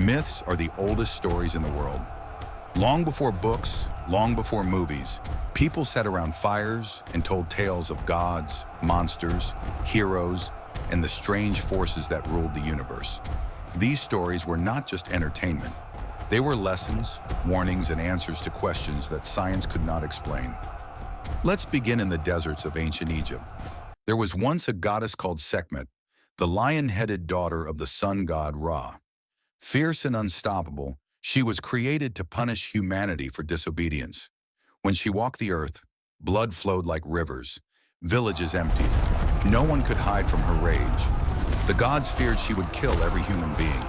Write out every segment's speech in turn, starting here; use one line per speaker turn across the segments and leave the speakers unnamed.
Myths are the oldest stories in the world. Long before books, long before movies, people sat around fires and told tales of gods, monsters, heroes, and the strange forces that ruled the universe. These stories were not just entertainment. They were lessons, warnings, and answers to questions that science could not explain. Let's begin in the deserts of ancient Egypt. There was once a goddess called Sekhmet, the lion-headed daughter of the sun god Ra. Fierce and unstoppable, she was created to punish humanity for disobedience. When she walked the earth, blood flowed like rivers, villages emptied. No one could hide from her rage. The gods feared she would kill every human being.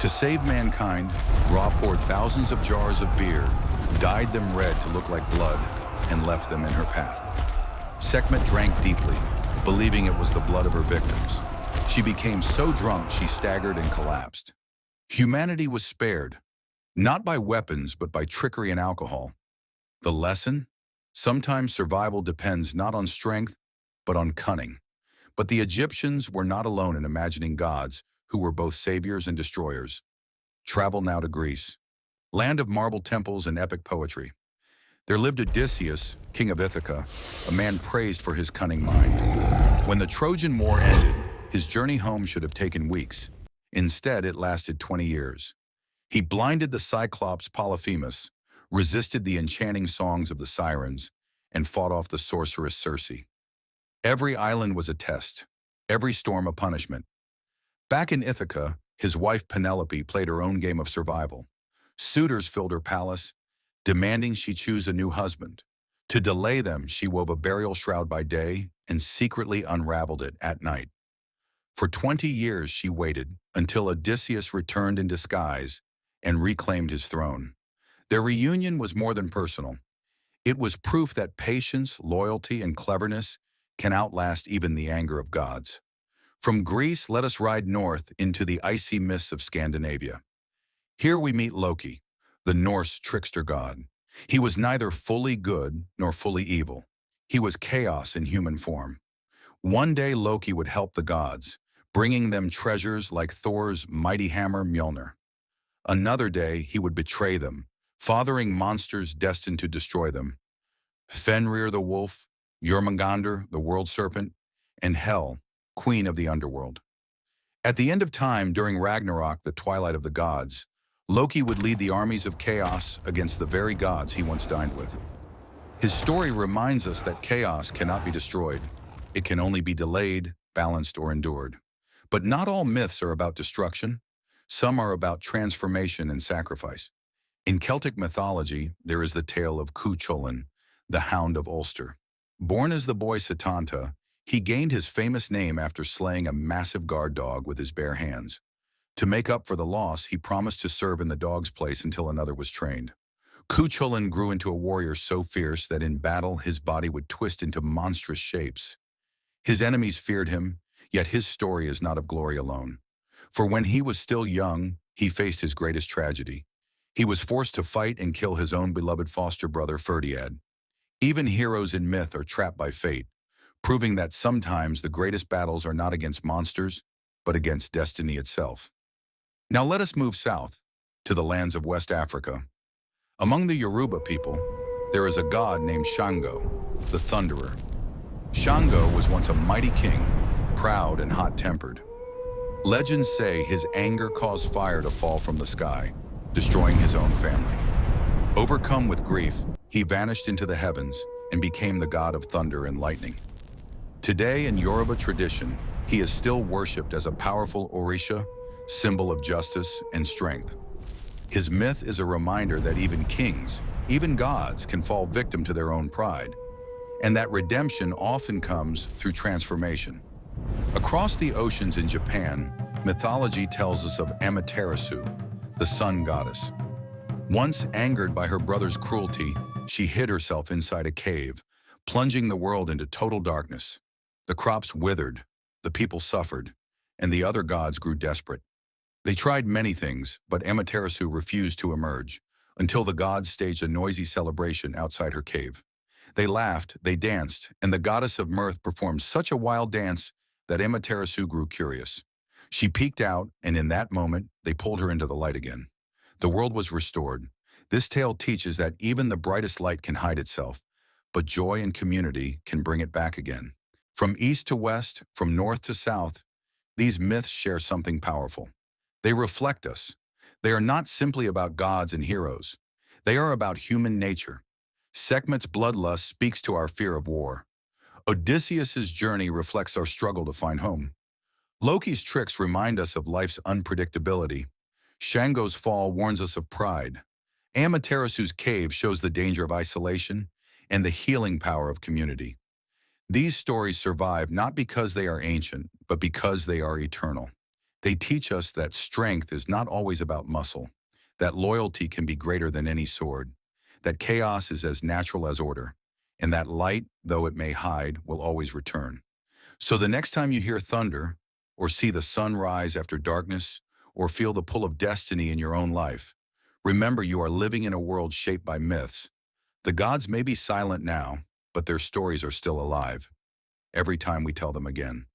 To save mankind, Ra poured thousands of jars of beer, dyed them red to look like blood, and left them in her path. Sekhmet drank deeply, believing it was the blood of her victims. She became so drunk she staggered and collapsed. Humanity was spared, not by weapons but by trickery and alcohol. The lesson? Sometimes survival depends not on strength, but on cunning. But the Egyptians were not alone in imagining gods who were both saviors and destroyers. Travel now to Greece, land of marble temples and epic poetry. There lived Odysseus, king of Ithaca, a man praised for his cunning mind. When the Trojan War ended, his journey home should have taken weeks. Instead, it lasted 20 years. He blinded the Cyclops Polyphemus, resisted the enchanting songs of the sirens, and fought off the sorceress Circe. Every island was a test, every storm a punishment. Back in Ithaca, his wife Penelope played her own game of survival. Suitors filled her palace, demanding she choose a new husband. To delay them, she wove a burial shroud by day and secretly unraveled it at night. For 20 years she waited, until Odysseus returned in disguise and reclaimed his throne. Their reunion was more than personal. It was proof that patience, loyalty, and cleverness can outlast even the anger of gods. From Greece, let us ride north into the icy mists of Scandinavia. Here we meet Loki, the Norse trickster god. He was neither fully good nor fully evil. He was chaos in human form. One day Loki would help the gods, bringing them treasures like Thor's mighty hammer Mjolnir. Another day he would betray them, fathering monsters destined to destroy them. Fenrir the wolf, Jormungandr the world serpent, and Hel, queen of the underworld. At the end of time, during Ragnarok, the twilight of the gods, Loki would lead the armies of chaos against the very gods he once dined with. His story reminds us that chaos cannot be destroyed. It can only be delayed, balanced, or endured. But not all myths are about destruction. Some are about transformation and sacrifice. In Celtic mythology, there is the tale of Cuchulainn, the Hound of Ulster. Born as the boy Setanta, he gained his famous name after slaying a massive guard dog with his bare hands. To make up for the loss, he promised to serve in the dog's place until another was trained. Cuchulainn grew into a warrior so fierce that in battle his body would twist into monstrous shapes. His enemies feared him, yet his story is not of glory alone. For when he was still young, he faced his greatest tragedy. He was forced to fight and kill his own beloved foster brother Ferdiad. Even heroes in myth are trapped by fate, proving that sometimes the greatest battles are not against monsters, but against destiny itself. Now let us move south, to the lands of West Africa. Among the Yoruba people, there is a god named Shango, the Thunderer. Shango was once a mighty king, proud and hot-tempered. Legends say his anger caused fire to fall from the sky, destroying his own family. Overcome with grief, he vanished into the heavens and became the god of thunder and lightning. Today, in Yoruba tradition, he is still worshipped as a powerful Orisha, symbol of justice and strength. His myth is a reminder that even kings, even gods, can fall victim to their own pride, and that redemption often comes through transformation. Across the oceans in Japan, mythology tells us of Amaterasu, the sun goddess. Once angered by her brother's cruelty, she hid herself inside a cave, plunging the world into total darkness. The crops withered, the people suffered, and the other gods grew desperate. They tried many things, but Amaterasu refused to emerge, until the gods staged a noisy celebration outside her cave. They laughed, they danced, and the goddess of mirth performed such a wild dance that Amaterasu grew curious. She peeked out, and in that moment, they pulled her into the light again. The world was restored. This tale teaches that even the brightest light can hide itself, but joy and community can bring it back again. From east to west, from north to south, these myths share something powerful. They reflect us. They are not simply about gods and heroes. They are about human nature. Sekhmet's bloodlust speaks to our fear of war. Odysseus's journey reflects our struggle to find home. Loki's tricks remind us of life's unpredictability. Shango's fall warns us of pride. Amaterasu's cave shows the danger of isolation and the healing power of community. These stories survive not because they are ancient, but because they are eternal. They teach us that strength is not always about muscle, that loyalty can be greater than any sword, that chaos is as natural as order, and that light, though it may hide, will always return. So the next time you hear thunder, or see the sun rise after darkness, or feel the pull of destiny in your own life, remember you are living in a world shaped by myths. The gods may be silent now, but their stories are still alive every time we tell them again.